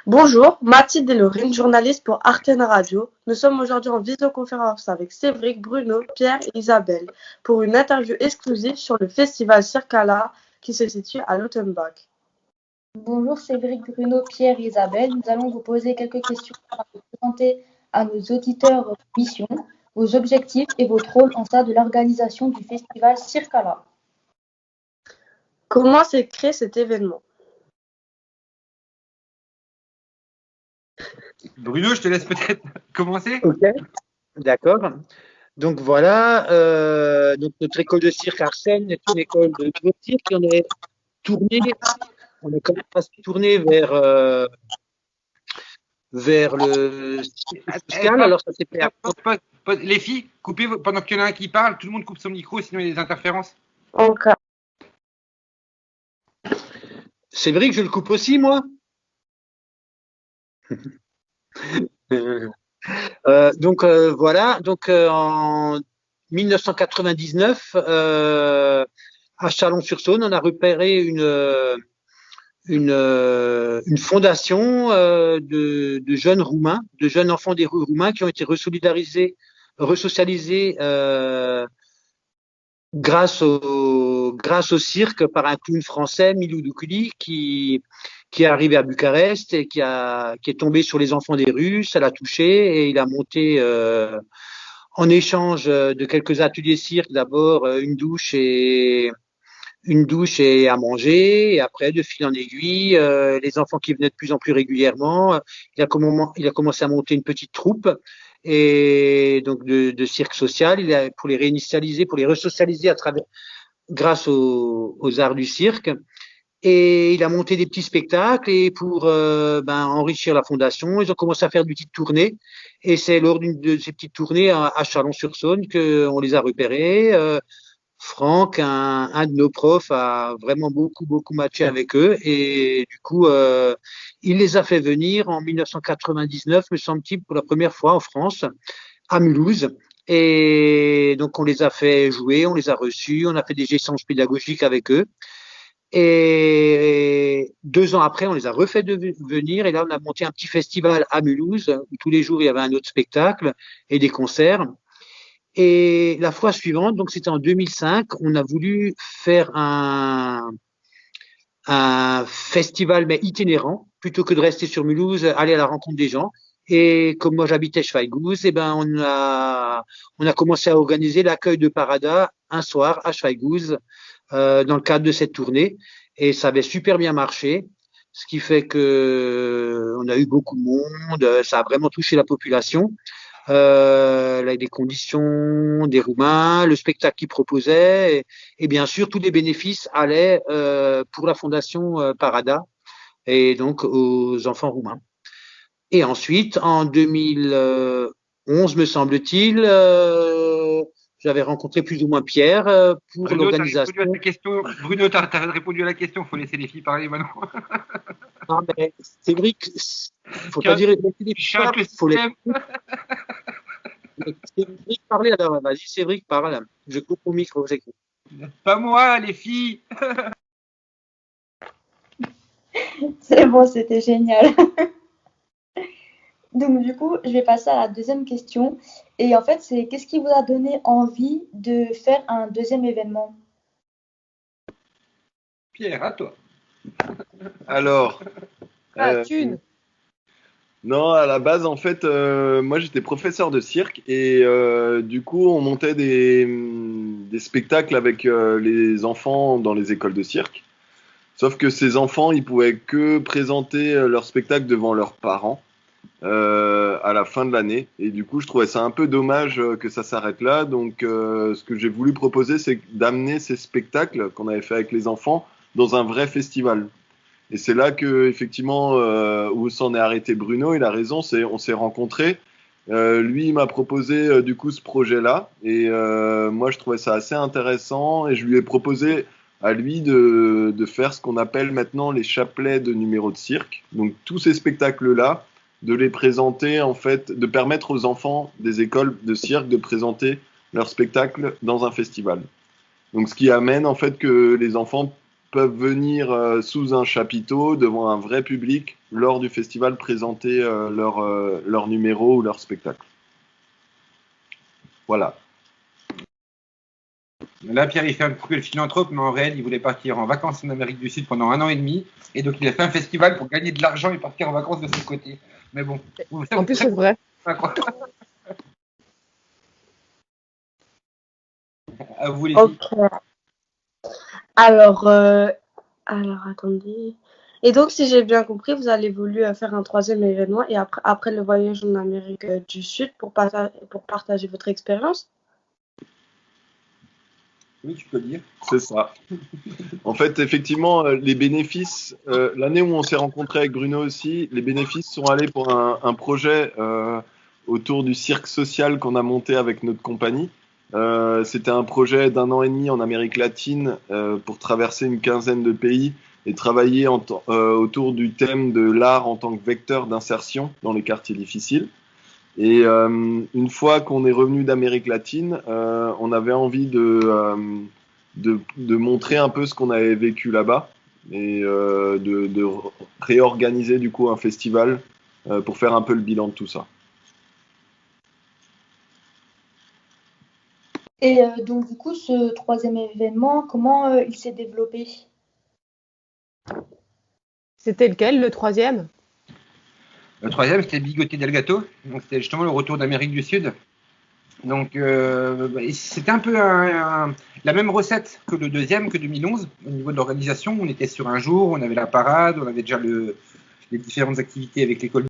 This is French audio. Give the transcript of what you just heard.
Bonjour, Mathilde et Laurine, journalistes pour Artena Radio. Nous sommes aujourd'hui en visioconférence avec Cédric, Bruno, Pierre et Isabelle pour une interview exclusive sur le festival Circala qui se situe à Lautenbach. Bonjour Cédric, Bruno, Pierre et Isabelle. Nous allons vous poser quelques questions afin de présenter à nos auditeurs votre mission, vos objectifs et votre rôle en sein de l'organisation du festival Circala. Comment s'est créé cet événement? Bruno, je te laisse peut-être commencer. Ok, d'accord. Donc voilà, donc notre école de cirque Arsène est une école de cirque. On est quand même passé tourné vers le cirque social. Alors ça s'est fait. Les filles, coupez pendant qu'il y en a un qui parle, tout le monde coupe son micro, sinon il y a des interférences. Okay. C'est vrai que je le coupe aussi, moi. Voilà, donc en 1999, à Chalon-sur-Saône, on a repéré une fondation de jeunes Roumains, de jeunes enfants des rues roumains qui ont été resocialisés grâce au cirque par un clown français, Milou Doukouli, qui est arrivé à Bucarest et qui est tombé sur les enfants des rues, ça l'a touché et il a monté en échange de quelques ateliers cirque d'abord une douche et à manger, et après, de fil en aiguille, les enfants qui venaient de plus en plus régulièrement, il a commencé à monter une petite troupe, et donc de cirque social, pour les réinitialiser, pour les resocialiser grâce aux arts du cirque. Et il a monté des petits spectacles, et pour enrichir la fondation, ils ont commencé à faire des petites tournées, et c'est lors d'une de ces petites tournées à Chalon-sur-Saône qu'on les a repérés. Franck, un de nos profs, a vraiment beaucoup matché avec eux, et du coup, il les a fait venir en 1999, me semble-t-il, pour la première fois en France, à Mulhouse. Et donc, on les a fait jouer, on les a reçus, on a fait des échanges pédagogiques avec eux. Et 2 ans après, on les a refait venir, et là, on a monté un petit festival à Mulhouse, où tous les jours, il y avait un autre spectacle et des concerts. Et la fois suivante, donc c'était en 2005, on a voulu faire un festival mais itinérant, plutôt que de rester sur Mulhouse, aller à la rencontre des gens. Et comme moi j'habitais Schweighouse, on a commencé à organiser l'accueil de Parada un soir à Schweighouse dans le cadre de cette tournée, et ça avait super bien marché. Ce qui fait que on a eu beaucoup de monde, ça a vraiment touché la population. Les conditions des Roumains, le spectacle qu'ils proposaient, et bien sûr tous les bénéfices allaient pour la fondation Parada, et donc aux enfants roumains. Et ensuite, en 2011, me semble-t-il, j'avais rencontré plus ou moins Pierre pour l'organisation. Bruno, tu as répondu à la question, il faut laisser les filles parler maintenant. Non, mais Cédric, faut pas dire les filles, faut les... Cédric, parlez alors, vas-y Cédric, parle. Je coupe au micro, j'écoute. Pas moi, les filles. C'est bon, c'était génial. Donc du coup, je vais passer à la deuxième question. Et en fait, c'est qu'est-ce qui vous a donné envie de faire un deuxième événement? Pierre, à toi. Alors, Thune. non, à la base, en fait, moi j'étais professeur de cirque, et du coup, on montait des spectacles avec les enfants dans les écoles de cirque. Sauf que ces enfants, ils pouvaient que présenter leur spectacle devant leurs parents à la fin de l'année. Et du coup, je trouvais ça un peu dommage que ça s'arrête là. Donc, ce que j'ai voulu proposer, c'est d'amener ces spectacles qu'on avait fait avec les enfants dans un vrai festival. Et c'est là que, effectivement, où s'en est arrêté Bruno, il a raison, on s'est rencontrés. Lui, il m'a proposé du coup ce projet-là, et moi, je trouvais ça assez intéressant, et je lui ai proposé à lui de faire ce qu'on appelle maintenant les chapelets de numéros de cirque. Donc, tous ces spectacles-là, de les présenter, en fait, de permettre aux enfants des écoles de cirque de présenter leurs spectacles dans un festival. Donc, ce qui amène, en fait, que les enfants peuvent venir sous un chapiteau devant un vrai public lors du festival présenter leur numéro ou leur spectacle. Voilà. Là, Pierre, il fait un petit peu le philanthrope, mais en réel, il voulait partir en vacances en Amérique du Sud pendant 1 an et demi. Et donc, il a fait un festival pour gagner de l'argent et partir en vacances de son côté. Mais bon. En plus, c'est vrai. À vous, les filles. Ok. Alors, attendez. Et donc, si j'ai bien compris, vous avez voulu faire un troisième événement et après le voyage en Amérique du Sud pour partager votre expérience? Oui, tu peux le dire. C'est ça. En fait, effectivement, les bénéfices, l'année où on s'est rencontré avec Bruno aussi, les bénéfices sont allés pour un projet autour du cirque social qu'on a monté avec notre compagnie. C'était un projet d'1 an et demi en Amérique latine pour traverser une quinzaine de pays et travailler autour du thème de l'art en tant que vecteur d'insertion dans les quartiers difficiles. Et une fois qu'on est revenu d'Amérique latine, on avait envie de montrer un peu ce qu'on avait vécu là-bas et de réorganiser du coup un festival pour faire un peu le bilan de tout ça. Et donc, du coup, ce troisième événement, comment il s'est développé? C'était lequel, le troisième? Le troisième, c'était Bigoté Del Gato. Donc, c'était justement le retour d'Amérique du Sud. Donc, c'était un peu la même recette que le deuxième, que 2011. Au niveau de l'organisation, on était sur un jour, on avait la parade, on avait déjà les différentes activités avec l'école